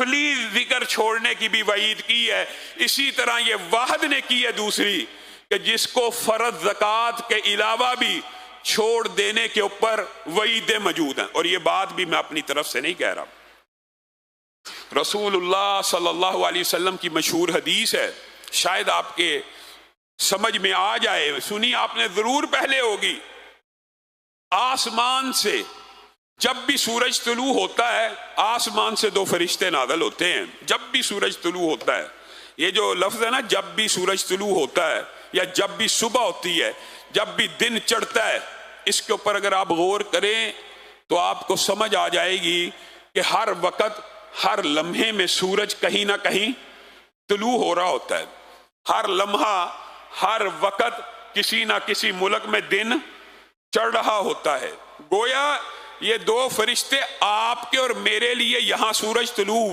نفلی ذکر چھوڑنے کی بھی وعید کی ہے، اسی طرح یہ وعد نے کی ہے دوسری کہ جس کو فرض زکوٰۃ کے علاوہ بھی چھوڑ دینے کے اوپر وعیدیں موجود ہیں۔ اور یہ بات بھی میں اپنی طرف سے نہیں کہہ رہا، رسول اللہ صلی اللہ علیہ وسلم کی مشہور حدیث ہے، شاید آپ کے سمجھ میں آ جائے، سنی آپ نے ضرور پہلے ہوگی۔ آسمان سے جب بھی سورج طلوع ہوتا ہے، آسمان سے دو فرشتے نازل ہوتے ہیں۔ جب بھی سورج طلوع ہوتا ہے، یہ جو لفظ ہے نا، جب بھی سورج طلوع ہوتا ہے یا جب بھی صبح ہوتی ہے، جب بھی دن چڑھتا ہے، اس کے اوپر اگر آپ غور کریں تو آپ کو سمجھ آ جائے گی کہ ہر وقت ہر لمحے میں سورج کہیں نہ کہیں طلوع ہو رہا ہوتا ہے۔ ہر لمحہ ہر وقت کسی نہ کسی ملک میں دن چڑھ رہا ہوتا ہے۔ گویا یہ دو فرشتے آپ کے اور میرے لیے یہاں سورج طلوع ہوا